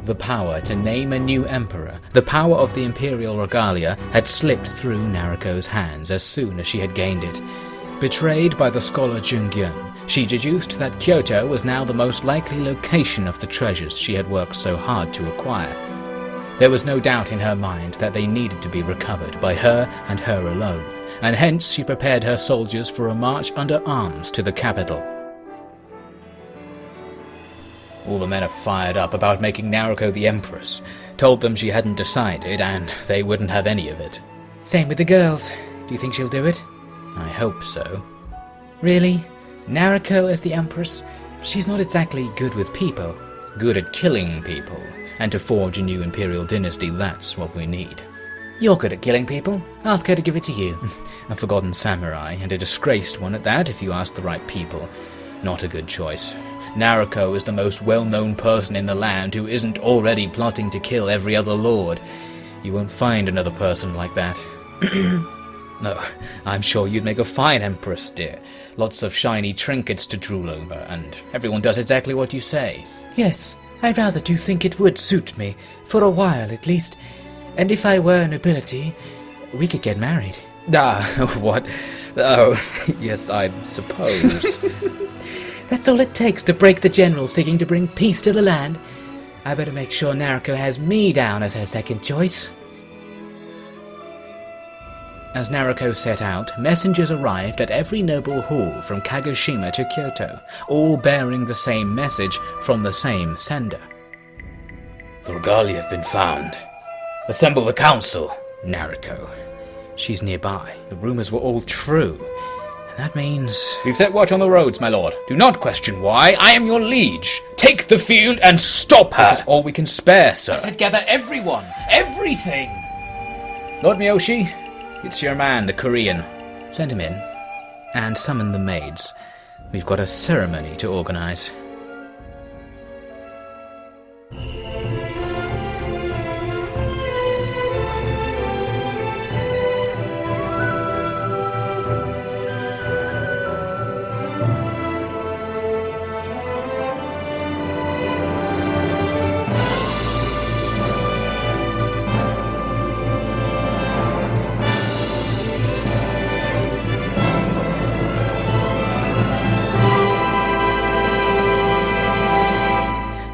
the power to name a new emperor, the power of the imperial regalia had slipped through Nariko's hands as soon as she had gained it. Betrayed by the scholar Jungeun, she deduced that Kyoto was now the most likely location of the treasures she had worked so hard to acquire. There was no doubt in her mind that they needed to be recovered by her and her alone, and hence she prepared her soldiers for a march under arms to the capital. All the men are fired up about making Nariko the empress, told them she hadn't decided and they wouldn't have any of it. Same with the girls. Do you think she'll do it? I hope so. Really? Nariko as the empress? She's not exactly good with people. Good at killing people, and to forge a new imperial dynasty, that's what we need. You're good at killing people. Ask her to give it to you. A forgotten samurai, and a disgraced one at that if you ask the right people. Not a good choice. Nariko is the most well-known person in the land who isn't already plotting to kill every other lord. You won't find another person like that. No, I'm sure you'd make a fine empress, dear. Lots of shiny trinkets to drool over, and everyone does exactly what you say. Yes, I rather do think it would suit me, for a while at least. And if I were nobility, we could get married. Ah, what? Oh, yes, I suppose. That's all it takes to break the generals seeking to bring peace to the land. I better make sure Nariko has me down as her second choice. As Nariko set out, messengers arrived at every noble hall from Kagoshima to Kyoto, all bearing the same message from the same sender. The regalia have been found. Assemble the council, Nariko. She's nearby. The rumors were all true. And that means... We've set watch on the roads, my lord. Do not question why. I am your liege. Take the field and stop her. This is all we can spare, sir. I said gather everyone. Everything. Lord Miyoshi, it's your man, the Korean. Send him in. And summon the maids. We've got a ceremony to organize.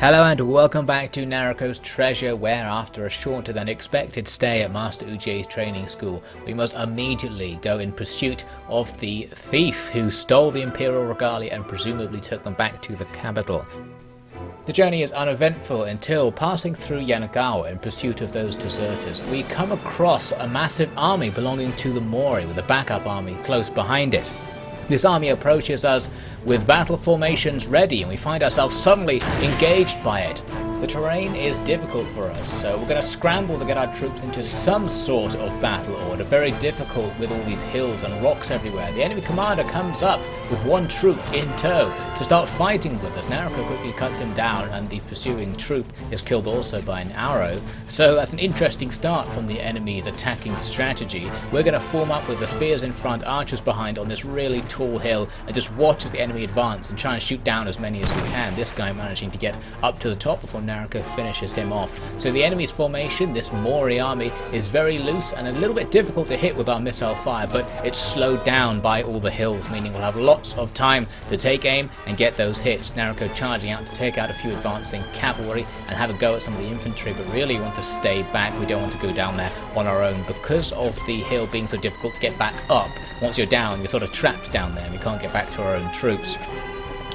Hello and welcome back to Nariko's Treasure, where after a shorter than expected stay at Master Ujie's training school, we must immediately go in pursuit of the thief who stole the Imperial Regalia and presumably took them back to the capital. The journey is uneventful until, passing through Yanagawa in pursuit of those deserters, we come across a massive army belonging to the Mori with a backup army close behind it. This army approaches us with battle formations ready, and we find ourselves suddenly engaged by it. The terrain is difficult for us, so we're going to scramble to get our troops into some sort of battle order. Very difficult with all these hills and rocks everywhere. The enemy commander comes up with one troop in tow to start fighting with us. Nariko quickly cuts him down, and the pursuing troop is killed also by an arrow. So that's an interesting start from the enemy's attacking strategy. We're going to form up with the spears in front, archers behind on this really tall hill, and just watch as the enemy advance and try and shoot down as many as we can. This guy managing to get up to the top before Nariko finishes him off. So the enemy's formation, this Mori army, is very loose and a little bit difficult to hit with our missile fire, but it's slowed down by all the hills, meaning we'll have lots of time to take aim and get those hits. Nariko charging out to take out a few advancing cavalry and have a go at some of the infantry, but really we want to stay back. We don't want to go down there on our own because of the hill being so difficult to get back up. Once you're down, you're sort of trapped down there and we can't get back to our own troops.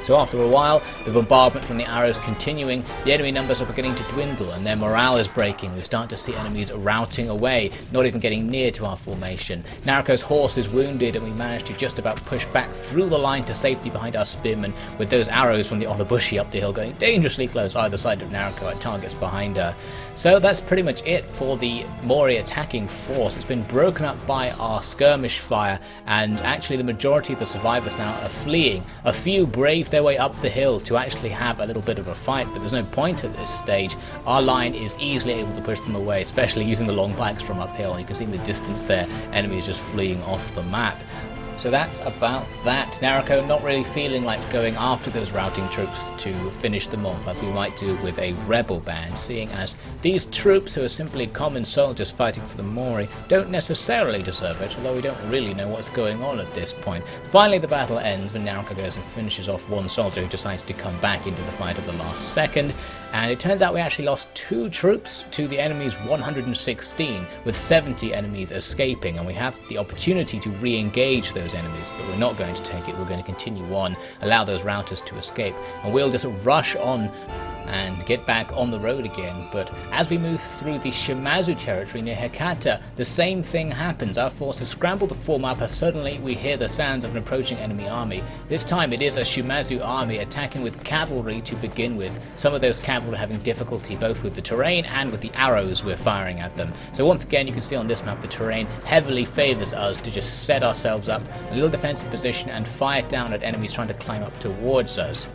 So after a while, the bombardment from the arrows continuing, the enemy numbers are beginning to dwindle and their morale is breaking. We start to see enemies routing away, not even getting near to our formation. Nariko's horse is wounded and we manage to just about push back through the line to safety behind our spearmen, with those arrows from the Onibushi up the hill going dangerously close either side of Nariko at targets behind her. So that's pretty much it for the Mori attacking force. It's been broken up by our skirmish fire, and actually the majority of the survivors now are fleeing. A few braved their way up the hill to actually have a little bit of a fight, but there's no point at this stage. Our line is easily able to push them away, especially using the long pikes from uphill. You can see in the distance there, enemies just fleeing off the map. So that's about that. Nariko not really feeling like going after those routing troops to finish them off, as we might do with a rebel band, seeing as these troops, who are simply common soldiers fighting for the Mori, don't necessarily deserve it, although we don't really know what's going on at this point. Finally the battle ends when Nariko goes and finishes off one soldier who decides to come back into the fight at the last second, and it turns out we actually lost 2 troops to the enemy's 116, with 70 enemies escaping, and we have the opportunity to re-engage those enemies, but we're not going to take it. We're going to continue on, allow those routers to escape, and we'll just rush on and get back on the road again. But as we move through the Shimazu territory near Hakata, the same thing happens. Our forces scramble to form up as suddenly we hear the sounds of an approaching enemy army. This time it is a Shimazu army attacking with cavalry to begin with. Some of those cavalry having difficulty both with the terrain and with the arrows we're firing at them. So once again, you can see on this map the terrain heavily favours us to just set ourselves up in a little defensive position and fire down at enemies trying to climb up towards us.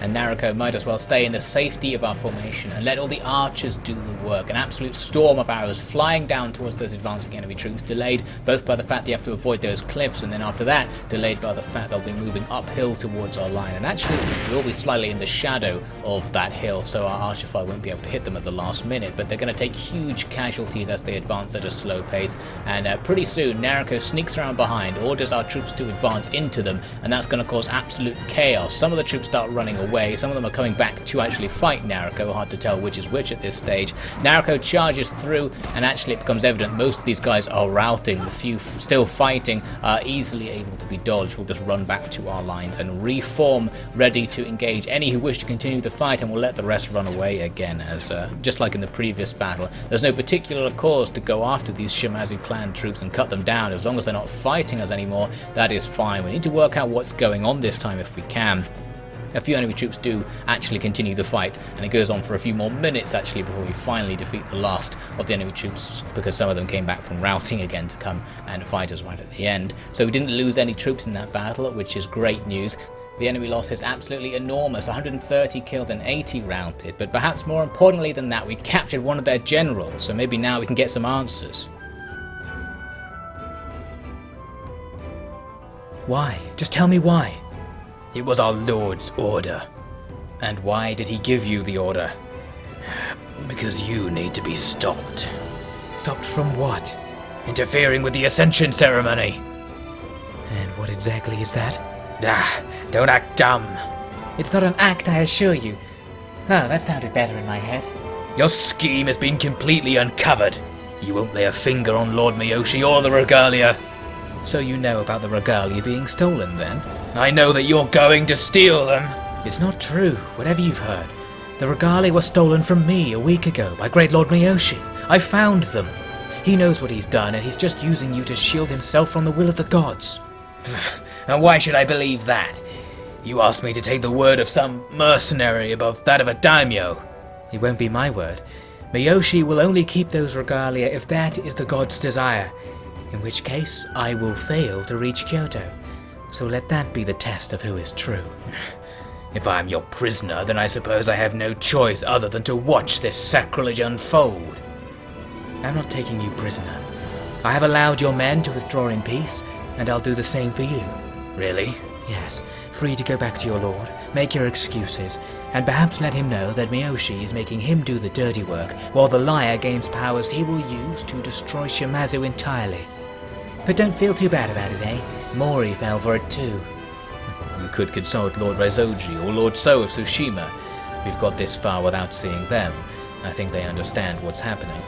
And Nariko might as well stay in the safety of our formation and let all the archers do the work. An absolute storm of arrows flying down towards those advancing enemy troops, delayed both by the fact that you have to avoid those cliffs, and then after that, delayed by the fact they'll be moving uphill towards our line. And actually, we'll be slightly in the shadow of that hill, so our archer fire won't be able to hit them at the last minute, but they're going to take huge casualties as they advance at a slow pace. And pretty soon, Nariko sneaks around behind, orders our troops to advance into them, and that's going to cause absolute chaos. Some of the troops start running away. Some of them are coming back to actually fight Nariko, hard to tell which is which at this stage. Nariko charges through, and actually it becomes evident most of these guys are routing. The few still fighting are easily able to be dodged. We'll just run back to our lines and reform, ready to engage any who wish to continue the fight, and we'll let the rest run away again, as just like in the previous battle. There's no particular cause to go after these Shimazu clan troops and cut them down. As long as they're not fighting us anymore, that is fine. We need to work out what's going on this time if we can. A few enemy troops do actually continue the fight, and it goes on for a few more minutes actually before we finally defeat the last of the enemy troops, because some of them came back from routing again to come and fight us right at the end. So we didn't lose any troops in that battle, which is great news. The enemy loss is absolutely enormous, 130 killed and 80 routed, but perhaps more importantly than that, we captured one of their generals, so maybe now we can get some answers. Why? Just tell me why. It was our Lord's order. And why did he give you the order? Because you need to be stopped. Stopped from what? Interfering with the ascension ceremony. And what exactly is that? Don't act dumb. It's not an act, I assure you. Oh, that sounded better in my head. Your scheme has been completely uncovered. You won't lay a finger on Lord Miyoshi or the regalia. So you know about the regalia being stolen then? I know that you're going to steal them. It's not true, whatever you've heard. The regalia was stolen from me a week ago by Great Lord Miyoshi. I found them. He knows what he's done, and he's just using you to shield himself from the will of the gods. And why should I believe that? You asked me to take the word of some mercenary above that of a daimyo. It won't be my word. Miyoshi will only keep those regalia if that is the god's desire, in which case I will fail to reach Kyoto. So let that be the test of who is true. If I am your prisoner, then I suppose I have no choice other than to watch this sacrilege unfold. I'm not taking you prisoner. I have allowed your men to withdraw in peace, and I'll do the same for you. Really? Yes, free to go back to your lord, make your excuses, and perhaps let him know that Miyoshi is making him do the dirty work, while the liar gains powers he will use to destroy Shimazu entirely. But don't feel too bad about it, eh? Mori fell for it too. We could consult Lord Raizoji or Lord So of Tsushima. We've got this far without seeing them. I think they understand what's happening.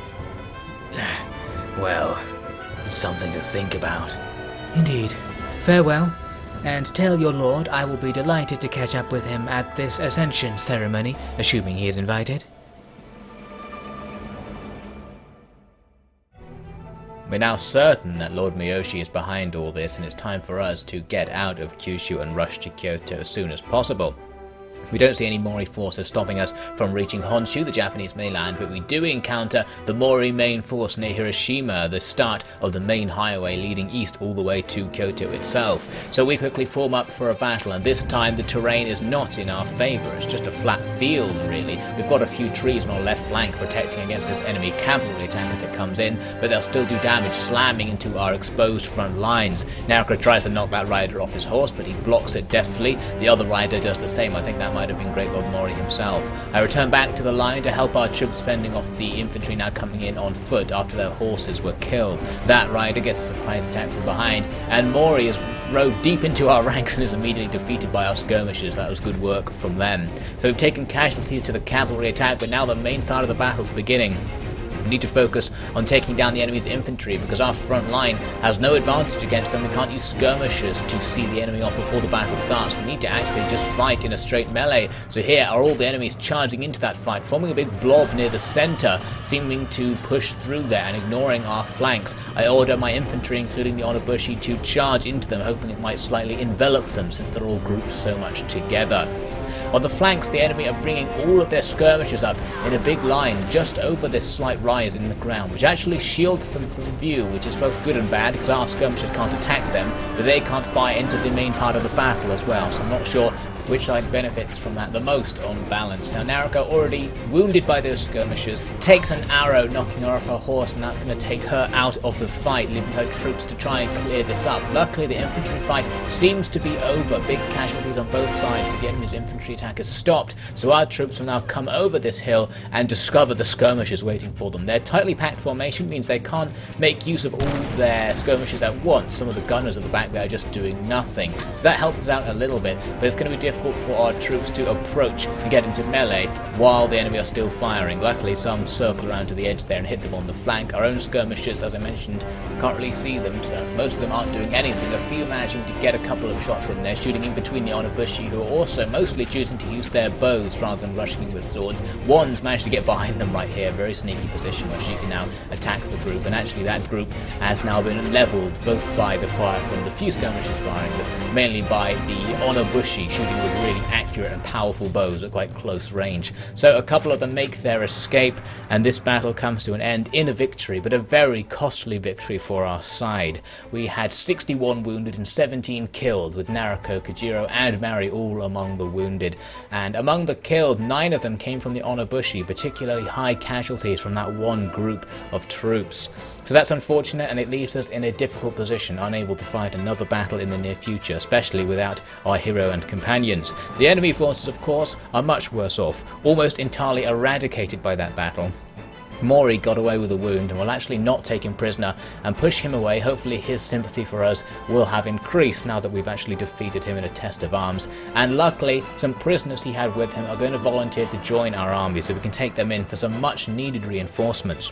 Well, it's something to think about. Indeed. Farewell, and tell your lord I will be delighted to catch up with him at this ascension ceremony, assuming he is invited. We're now certain that Lord Miyoshi is behind all this, and it's time for us to get out of Kyushu and rush to Kyoto as soon as possible. We don't see any Mori forces stopping us from reaching Honshu, the Japanese mainland, but we do encounter the Mori main force near Hiroshima, the start of the main highway leading east all the way to Kyoto itself. So we quickly form up for a battle, and this time the terrain is not in our favour. It's just a flat field, really. We've got a few trees on our left flank protecting against this enemy cavalry attack as it comes in, but they'll still do damage, slamming into our exposed front lines. Nariko tries to knock that rider off his horse, but he blocks it deftly. The other rider does the same. I think that might have been Great Lord Mori himself. I return back to the line to help our troops fending off the infantry now coming in on foot after their horses were killed. That rider gets a surprise attack from behind, and Mori is rode deep into our ranks and is immediately defeated by our skirmishers. That was good work from them. So we've taken casualties to the cavalry attack, but now the main side of the battle is beginning. We need to focus on taking down the enemy's infantry because our front line has no advantage against them. We can't use skirmishers to see the enemy off before the battle starts. We need to actually just fight in a straight melee. So here are all the enemies charging into that fight, forming a big blob near the center, seeming to push through there and ignoring our flanks. I order my infantry, including the Onobushi, to charge into them, hoping it might slightly envelop them since they're all grouped so much together. On the flanks, the enemy are bringing all of their skirmishers up in a big line just over this slight rise in the ground, which actually shields them from view, which is both good and bad because our skirmishers can't attack them, but they can't fire into the main part of the battle as well, so I'm not sure which side benefits from that the most on balance. Now Nariko, already wounded by those skirmishers, takes an arrow knocking her off her horse, and that's going to take her out of the fight, leaving her troops to try and clear this up. Luckily the infantry fight seems to be over. Big casualties on both sides, but the enemy's infantry attack has stopped, so our troops will now come over this hill and discover the skirmishers waiting for them. Their tightly packed formation means they can't make use of all their skirmishers at once. Some of the gunners at the back there are just doing nothing, so that helps us out a little bit, but it's going to be difficult for our troops to approach and get into melee while the enemy are still firing. Luckily some circle around to the edge there and hit them on the flank. Our own skirmishers, as I mentioned, can't really see them, so most of them aren't doing anything. A few managing to get a couple of shots in there, shooting in between the Onobushi, who are also mostly choosing to use their bows rather than rushing in with swords. One's managed to get behind them right here, very sneaky position where she can now attack the group, and actually that group has now been levelled both by the fire from the few skirmishers firing, but mainly by the Onobushi shooting with really accurate and powerful bows at quite close range. So a couple of them make their escape, and this battle comes to an end in a victory, but a very costly victory for our side. We had 61 wounded and 17 killed, with Nariko, Kojiro and Mari all among the wounded. And among the killed, 9 of them came from the Onobushi, particularly high casualties from that one group of troops. So that's unfortunate, and it leaves us in a difficult position, unable to fight another battle in the near future, especially without our hero and companions. The enemy forces, of course, are much worse off, almost entirely eradicated by that battle. Mori got away with a wound and will actually not take him prisoner and push him away. Hopefully his sympathy for us will have increased now that we've actually defeated him in a test of arms. And luckily, some prisoners he had with him are going to volunteer to join our army so we can take them in for some much needed reinforcements.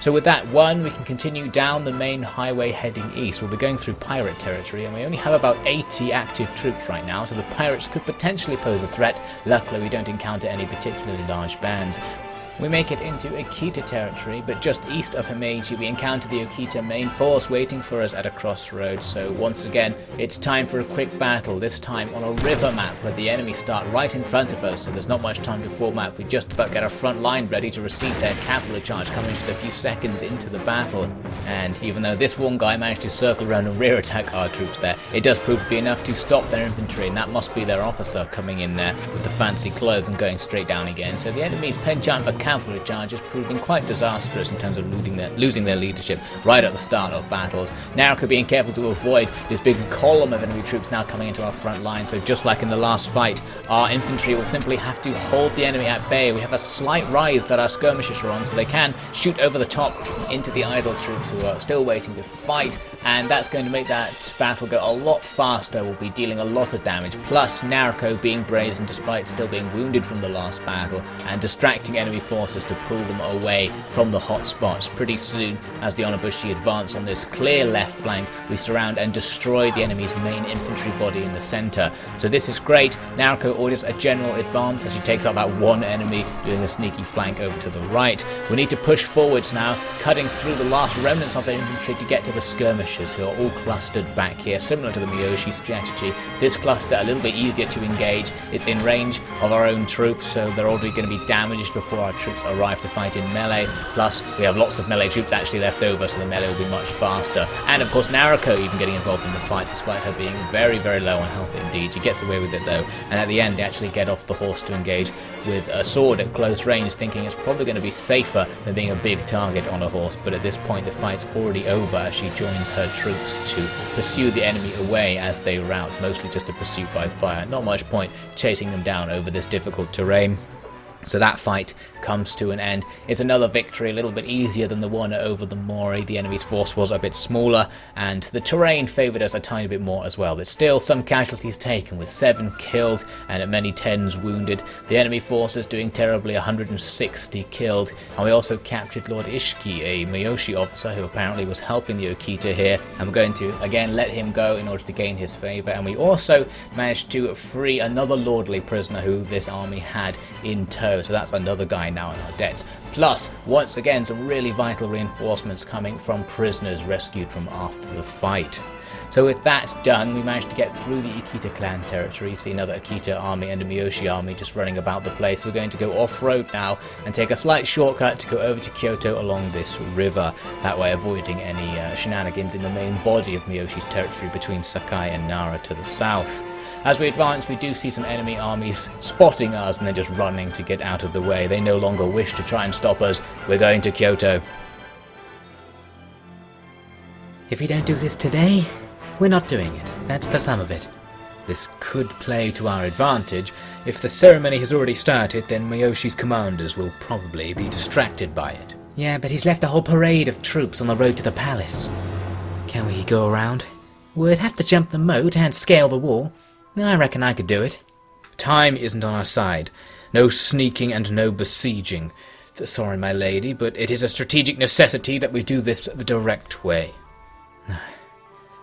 So with that, we can continue down the main highway heading east. We'll be going through pirate territory, and we only have about 80 active troops right now, so the pirates could potentially pose a threat. Luckily we don't encounter any particularly large bands. We make it into Ukita territory, but just east of Himeji we encounter the Ukita main force waiting for us at a crossroads. So once again, it's time for a quick battle, this time on a river map where the enemy start right in front of us, so there's not much time to form up. We just about get our front line ready to receive their cavalry charge coming just a few seconds into the battle. And even though this one guy managed to circle around and rear attack our troops there, it does prove to be enough to stop their infantry, and that must be their officer coming in there with the fancy clothes and going straight down again. So the enemy's penchant for cavalry charge is proving quite disastrous in terms of losing their leadership right at the start of battles. Nariko being careful to avoid this big column of enemy troops now coming into our front line, so just like in the last fight, our infantry will simply have to hold the enemy at bay. We have a slight rise that our skirmishers are on, so they can shoot over the top into the idle troops who are still waiting to fight, and that's going to make that battle go a lot faster. We'll be dealing a lot of damage, plus Nariko being brazen despite still being wounded from the last battle and distracting enemy forces to pull them away from the hot spots. Pretty soon, as the Onobushi advance on this clear left flank, we surround and destroy the enemy's main infantry body in the center. So this is great. Nariko orders a general advance as she takes out that one enemy, doing a sneaky flank over to the right. We need to push forwards now, cutting through the last remnants of the infantry to get to the skirmishers, who are all clustered back here, similar to the Miyoshi strategy. This cluster a little bit easier to engage. It's in range of our own troops, so they're already going to be damaged before our troops arrive to fight in melee. Plus, we have lots of melee troops actually left over, so the melee will be much faster. And of course, Nariko even getting involved in the fight, despite her being very, very low on health indeed. She gets away with it though, and at the end they actually get off the horse to engage with a sword at close range, thinking it's probably going to be safer than being a big target on a horse. But at this point, the fight's already over as she joins her troops to pursue the enemy away as they rout, mostly just a pursuit by fire. Not much point chasing them down over this difficult terrain. So that fight comes to an end. It's another victory, a little bit easier than the one over the Mori. The enemy's force was a bit smaller, and the terrain favoured us a tiny bit more as well. But still, some casualties taken, with 7 killed and many tens wounded. The enemy forces doing terribly, 160 killed. And we also captured Lord Ishiki, a Miyoshi officer who apparently was helping the Ukita here. And we're going to, again, let him go in order to gain his favour. And we also managed to free another lordly prisoner who this army had in tow. So that's another guy now in our debts. Plus, once again, some really vital reinforcements coming from prisoners rescued from after the fight. So with that done, we managed to get through the Ukita clan territory. See another Ukita army and a Miyoshi army just running about the place. We're going to go off-road now and take a slight shortcut to go over to Kyoto along this river. That way avoiding any shenanigans in the main body of Miyoshi's territory between Sakai and Nara to the south. As we advance, we do see some enemy armies spotting us and then just running to get out of the way. They no longer wish to try and stop us. We're going to Kyoto. If we don't do this today, we're not doing it. That's the sum of it. This could play to our advantage. If the ceremony has already started, then Miyoshi's commanders will probably be distracted by it. Yeah, but he's left a whole parade of troops on the road to the palace. Can we go around? We'd have to jump the moat and scale the wall. I reckon I could do it. Time isn't on our side. No sneaking and no besieging. Sorry, my lady, but it is a strategic necessity that we do this the direct way.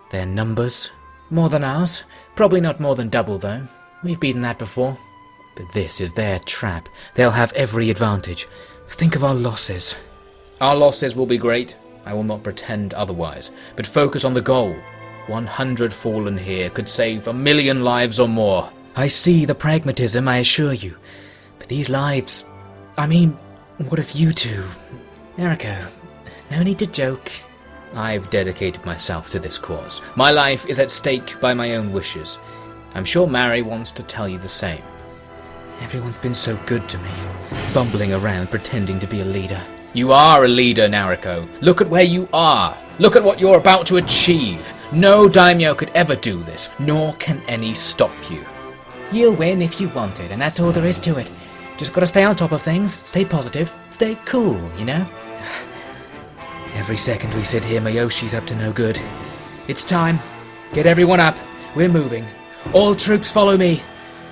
Their numbers? More than ours. Probably not more than double, though. We've beaten that before. But this is their trap. They'll have every advantage. Think of our losses. Our losses will be great. I will not pretend otherwise. But focus on the goal. 100 fallen here could save 1,000,000 lives or more. I see the pragmatism, I assure you. But these lives... I mean, what if you two... Nariko, no need to joke. I've dedicated myself to this cause. My life is at stake by my own wishes. I'm sure Mary wants to tell you the same. Everyone's been so good to me, bumbling around pretending to be a leader. You are a leader, Nariko. Look at where you are. Look at what you're about to achieve. No daimyo could ever do this, nor can any stop you. You'll win if you want it, and that's all there is to it. Just gotta stay on top of things, stay positive, stay cool, you know? Every second we sit here, Miyoshi's up to no good. It's time. Get everyone up. We're moving. All troops follow me.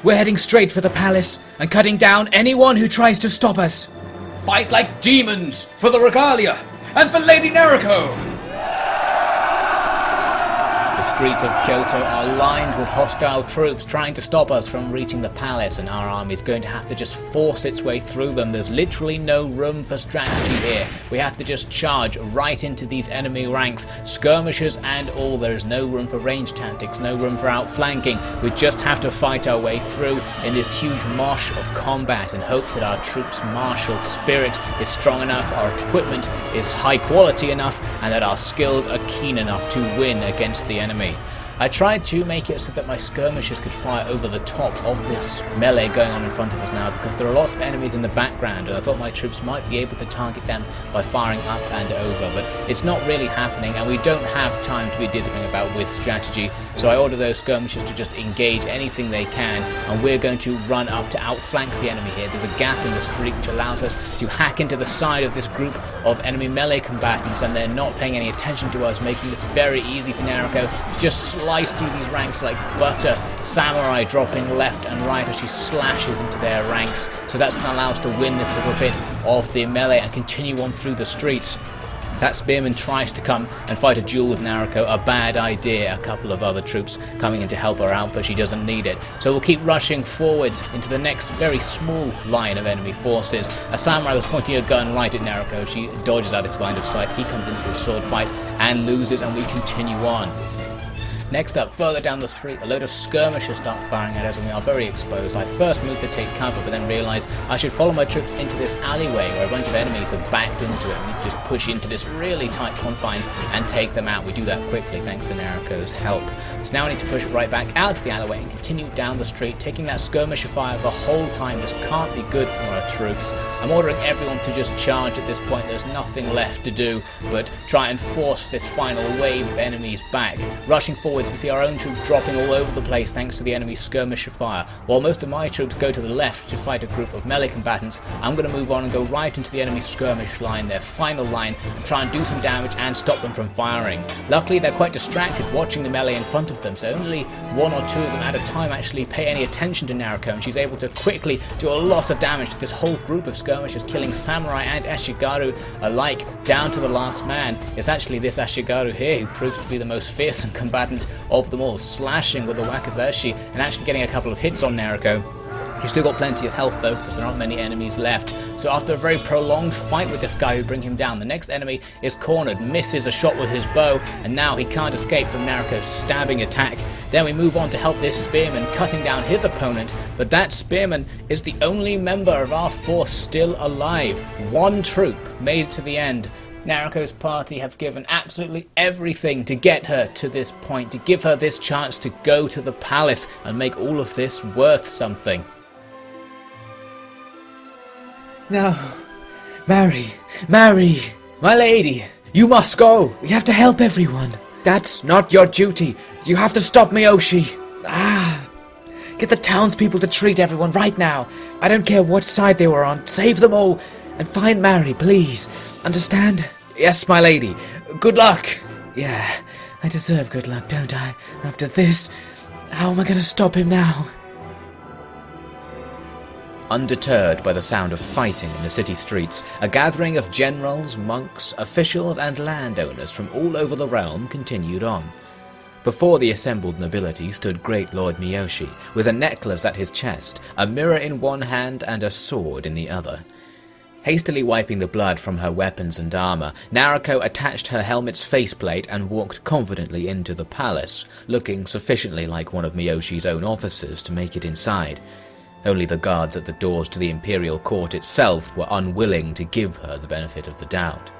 We're heading straight for the palace and cutting down anyone who tries to stop us. Fight like demons for the regalia and for Lady Nariko! The streets of Kyoto are lined with hostile troops trying to stop us from reaching the palace, and our army is going to have to just force its way through them. There's literally no room for strategy here. We have to just charge right into these enemy ranks, skirmishers and all. There's no room for range tactics, no room for outflanking. We just have to fight our way through in this huge mosh of combat and hope that our troops' martial spirit is strong enough, our equipment is high quality enough, and that our skills are keen enough to win against the enemy. I tried to make it so that my skirmishers could fire over the top of this melee going on in front of us now, because there are lots of enemies in the background and I thought my troops might be able to target them by firing up and over, but it's not really happening and we don't have time to be dithering about with strategy, so I order those skirmishers to just engage anything they can, and we're going to run up to outflank the enemy here. There's a gap in the street which allows us to hack into the side of this group of enemy melee combatants, and they're not paying any attention to us, making this very easy for Nariko to just slice through these ranks like butter. Samurai dropping left and right as she slashes into their ranks. So that's going to allow us to win this little bit of the melee and continue on through the streets. That spearman tries to come and fight a duel with Nariko. A bad idea. A couple of other troops coming in to help her out, but she doesn't need it. So we'll keep rushing forwards into the next very small line of enemy forces. A samurai was pointing a gun right at Nariko. She dodges out of line of sight. He comes in for a sword fight and loses, and we continue on. Next up, further down the street, a load of skirmishers start firing at us and we are very exposed. I first moved to take cover, but then realised I should follow my troops into this alleyway where a bunch of enemies have backed into it. We need to just push into this really tight confines and take them out. We do that quickly thanks to Nariko's help. So now we need to push it right back out of the alleyway and continue down the street, taking that skirmisher fire the whole time. This can't be good for our troops. I'm ordering everyone to just charge at this point. There's nothing left to do but try and force this final wave of enemies back. Rushing forward, we see our own troops dropping all over the place thanks to the enemy's skirmisher fire. While most of my troops go to the left to fight a group of melee combatants, I'm going to move on and go right into the enemy's skirmish line, their final line, and try and do some damage and stop them from firing. Luckily, they're quite distracted watching the melee in front of them, so only one or two of them at a time actually pay any attention to Nariko, and she's able to quickly do a lot of damage to this whole group of skirmishers, killing samurai and ashigaru alike down to the last man. It's actually this ashigaru here who proves to be the most fearsome combatant of them all, slashing with the wakizashi and actually getting a couple of hits on Nariko. He's still got plenty of health though, because there aren't many enemies left. So after a very prolonged fight with this guy who bring him down, the next enemy is cornered, misses a shot with his bow, and now he can't escape from Nariko's stabbing attack. Then we move on to help this spearman, cutting down his opponent, but that spearman is the only member of our force still alive. One troop made it to the end. Nariko's party have given absolutely everything to get her to this point, to give her this chance to go to the palace and make all of this worth something. No. Mary, my lady, you must go. We have to help everyone. That's not your duty. You have to stop Miyoshi. Get the townspeople to treat everyone right now. I don't care what side they were on. Save them all. And find Mary, please. Understand? Yes, my lady. Good luck. Yeah, I deserve good luck, don't I? After this, how am I going to stop him now? Undeterred by the sound of fighting in the city streets, a gathering of generals, monks, officials and landowners from all over the realm continued on. Before the assembled nobility stood Great Lord Miyoshi, with a necklace at his chest, a mirror in one hand and a sword in the other. Hastily wiping the blood from her weapons and armour, Nariko attached her helmet's faceplate and walked confidently into the palace, looking sufficiently like one of Miyoshi's own officers to make it inside. Only the guards at the doors to the imperial court itself were unwilling to give her the benefit of the doubt.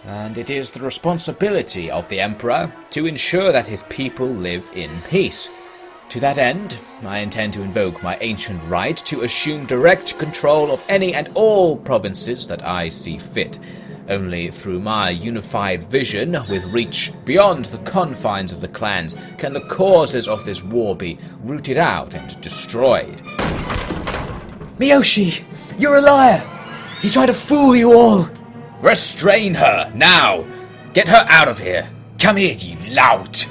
And it is the responsibility of the Emperor to ensure that his people live in peace. To that end, I intend to invoke my ancient right to assume direct control of any and all provinces that I see fit. Only through my unified vision, with reach beyond the confines of the clans, can the causes of this war be rooted out and destroyed. Miyoshi! You're a liar! He's trying to fool you all! Restrain her, now! Get her out of here! Come here, you lout!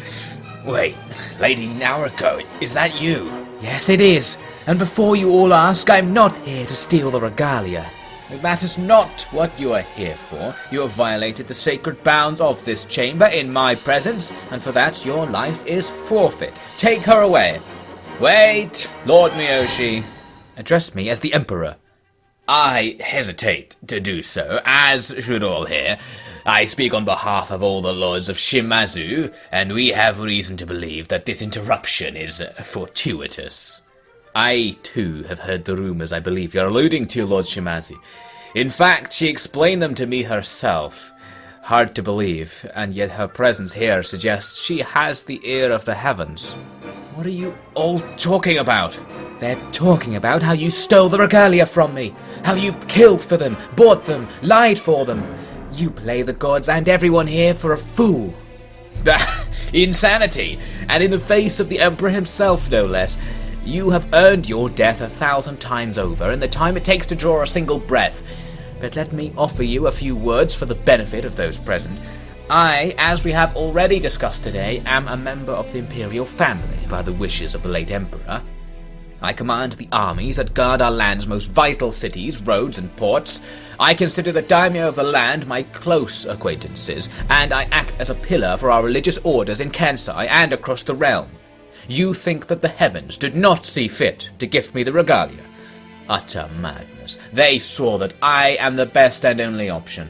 Wait, Lady Nariko, is that you? Yes, it is. And before you all ask, I'm not here to steal the regalia. It matters not what you are here for. You have violated the sacred bounds of this chamber in my presence, and for that your life is forfeit. Take her away. Wait, Lord Miyoshi. Address me as the Emperor. I hesitate to do so, as should all here. I speak on behalf of all the lords of Shimazu, and we have reason to believe that this interruption is fortuitous. I, too, have heard the rumours I believe you're alluding to, Lord Shimazu. In fact, she explained them to me herself. Hard to believe, and yet her presence here suggests she has the ear of the heavens. What are you all talking about? They're talking about how you stole the regalia from me, how you killed for them, bought them, lied for them. You play the gods and everyone here for a fool. Insanity! And in the face of the Emperor himself, no less. You have earned your death 1,000 times over in the time it takes to draw a single breath. But let me offer you a few words for the benefit of those present. I, as we have already discussed today, am a member of the imperial family by the wishes of the late emperor. I command the armies that guard our land's most vital cities, roads, and ports. I consider the daimyo of the land my close acquaintances, and I act as a pillar for our religious orders in Kansai and across the realm. You think that the heavens did not see fit to gift me the regalia? Utter madness. They saw that I am the best and only option.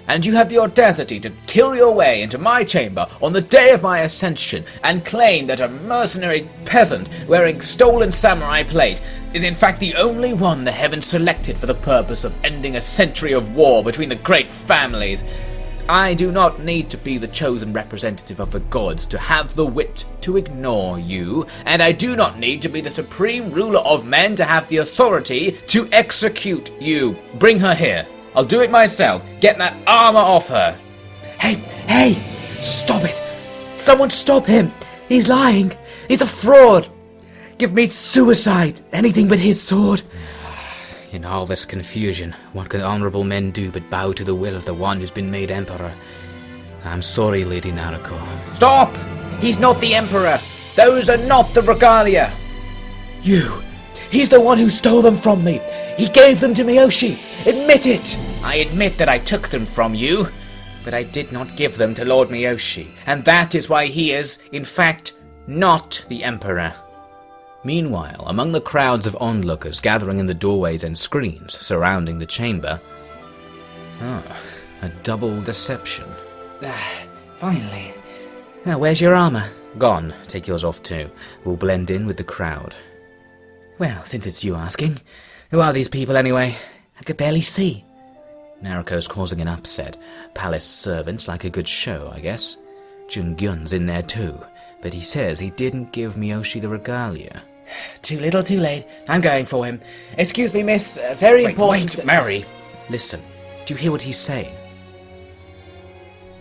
And you have the audacity to kill your way into my chamber on the day of my ascension and claim that a mercenary peasant wearing stolen samurai plate is in fact the only one the heavens selected for the purpose of ending a century of war between the great families. I do not need to be the chosen representative of the gods to have the wit to ignore you, and I do not need to be the supreme ruler of men to have the authority to execute you. Bring her here. I'll do it myself. Get that armor off her. Hey! Stop it! Someone stop him! He's lying! He's a fraud! Give me suicide! Anything but his sword! In all this confusion, what can honorable men do but bow to the will of the one who's been made emperor? I'm sorry, Lady Nariko. Stop! He's not the emperor! Those are not the regalia! You! He's the one who stole them from me! He gave them to Miyoshi! Admit it! I admit that I took them from you, but I did not give them to Lord Miyoshi, and that is why he is, in fact, not the emperor. Meanwhile, among the crowds of onlookers gathering in the doorways and screens surrounding the chamber... a double deception. Finally. Now, where's your armor? Gone. Take yours off too. We'll blend in with the crowd. Well, since it's you asking, who are these people anyway? I could barely see. Nariko's causing an upset. Palace servants like a good show, I guess. Jungeun's in there too, but he says he didn't give Miyoshi the regalia. Too little, too late. I'm going for him. Excuse me, miss. Very important... Wait, Mary! Listen, do you hear what he's saying?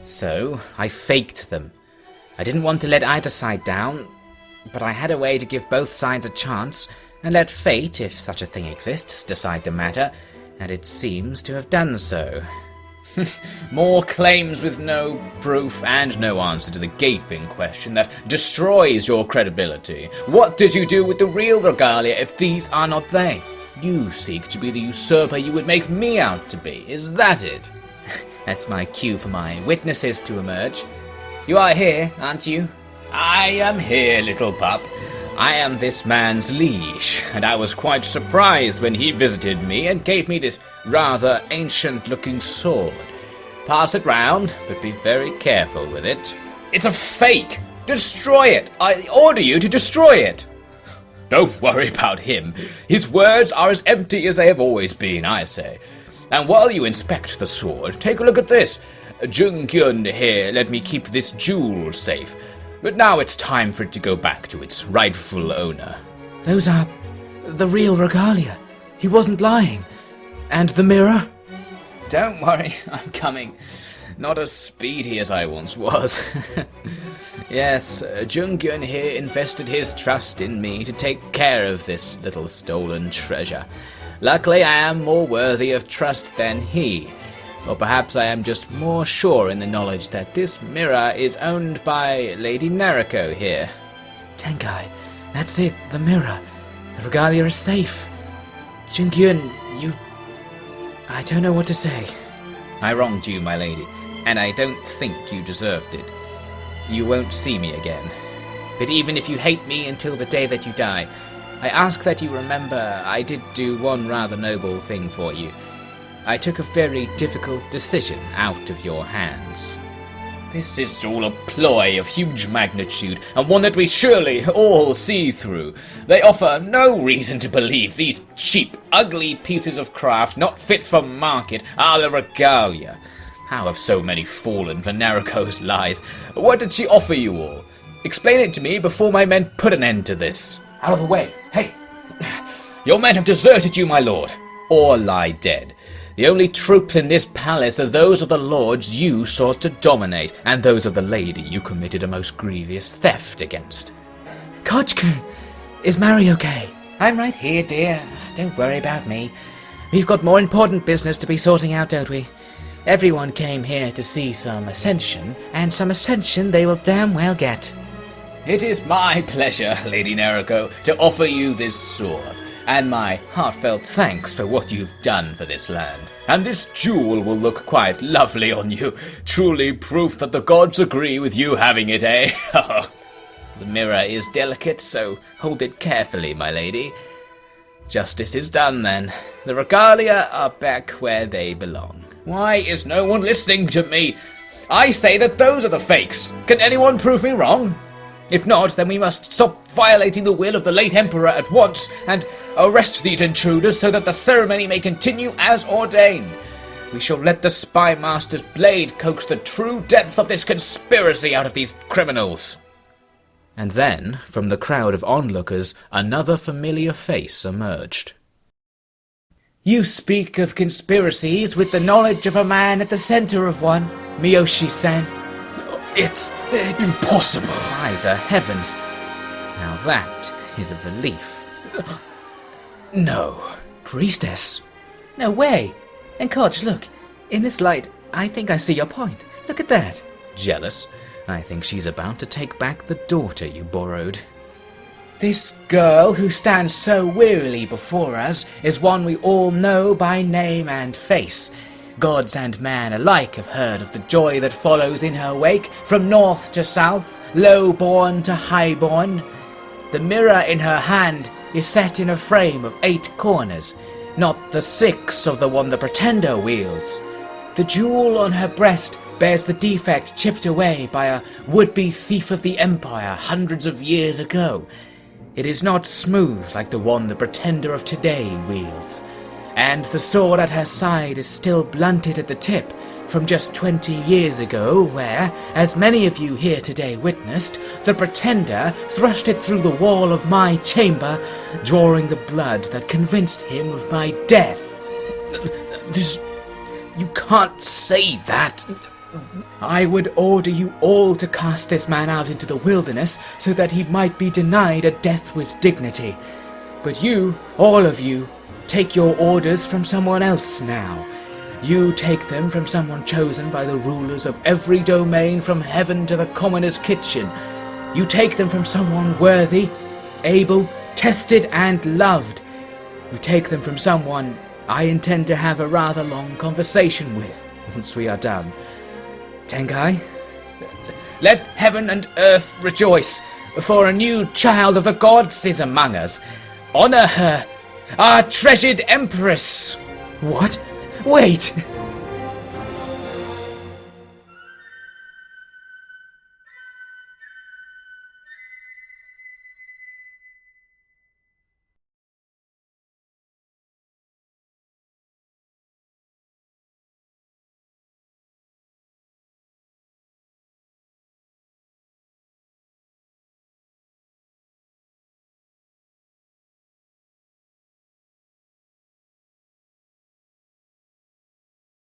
So, I faked them. I didn't want to let either side down, but I had a way to give both sides a chance and let fate, if such a thing exists, decide the matter, and it seems to have done so. More claims with no proof and no answer to the gaping question that destroys your credibility. What did you do with the real regalia if these are not they? You seek to be the usurper you would make me out to be, is that it? That's my cue for my witnesses to emerge. You are here, aren't you? I am here, little pup. I am this man's liege, and I was quite surprised when he visited me and gave me this rather ancient-looking sword. Pass it round, but be very careful with it. It's a fake! Destroy it! I order you to destroy it! Don't worry about him. His words are as empty as they have always been, I say. And while you inspect the sword, take a look at this. Jungeun here let me keep this jewel safe. But now it's time for it to go back to its rightful owner. Those are the real regalia. He wasn't lying. And the mirror? Don't worry, I'm coming. Not as speedy as I once was. Yes, Jungeun here invested his trust in me to take care of this little stolen treasure. Luckily, I am more worthy of trust than he. Or perhaps I am just more sure in the knowledge that this mirror is owned by Lady Nariko here. Tenkai, that's it, the mirror. The regalia is safe. Jungeun, you... I don't know what to say. I wronged you, my lady, and I don't think you deserved it. You won't see me again. But even if you hate me until the day that you die, I ask that you remember I did do one rather noble thing for you. I took a very difficult decision out of your hands. This is all a ploy of huge magnitude, and one that we surely all see through. They offer no reason to believe these cheap, ugly pieces of craft not fit for market are the regalia. How have so many fallen for Nariko's lies? What did she offer you all? Explain it to me before my men put an end to this. Out of the way! Hey! Your men have deserted you, my lord, or lie dead. The only troops in this palace are those of the lords you sought to dominate, and those of the lady you committed a most grievous theft against. Kochku! Is Mary okay? I'm right here, dear. Don't worry about me. We've got more important business to be sorting out, don't we? Everyone came here to see some ascension, and some ascension they will damn well get. It is my pleasure, Lady Nariko, to offer you this sword, and my heartfelt thanks for what you've done for this land. And this jewel will look quite lovely on you, truly proof that the gods agree with you having it, eh? The mirror is delicate, so hold it carefully, my lady. Justice is done, then. The regalia are back where they belong. Why is no one listening to me? I say that those are the fakes. Can anyone prove me wrong? If not, then we must stop violating the will of the late emperor at once and arrest these intruders so that the ceremony may continue as ordained. We shall let the spy master's blade coax the true depth of this conspiracy out of these criminals. And then, from the crowd of onlookers, another familiar face emerged. You speak of conspiracies with the knowledge of a man at the center of one, Miyoshi-san. It's impossible. By the heavens. Now that is a relief. No. Priestess. No way. And Koch, look. In this light, I think I see your point. Look at that. Jealous? I think she's about to take back the daughter you borrowed. This girl who stands so wearily before us is one we all know by name and face. Gods and man alike have heard of the joy that follows in her wake, from north to south, low-born to high-born. The mirror in her hand is set in a frame of 8 corners, not the 6 of the one the pretender wields. The jewel on her breast bears the defect chipped away by a would-be thief of the empire hundreds of years ago. It is not smooth like the one the pretender of today wields, and the sword at her side is still blunted at the tip from just 20 years ago, where, as many of you here today witnessed, the pretender thrust it through the wall of my chamber, drawing the blood that convinced him of my death. You can't say that. I would order you all to cast this man out into the wilderness so that he might be denied a death with dignity. But you, all of you, take your orders from someone else now. You take them from someone chosen by the rulers of every domain from heaven to the commoner's kitchen. You take them from someone worthy, able, tested, and loved. You take them from someone I intend to have a rather long conversation with once we are done. Tenkai? Let heaven and earth rejoice, for a new child of the gods is among us. Honor her, our treasured empress. What? Wait!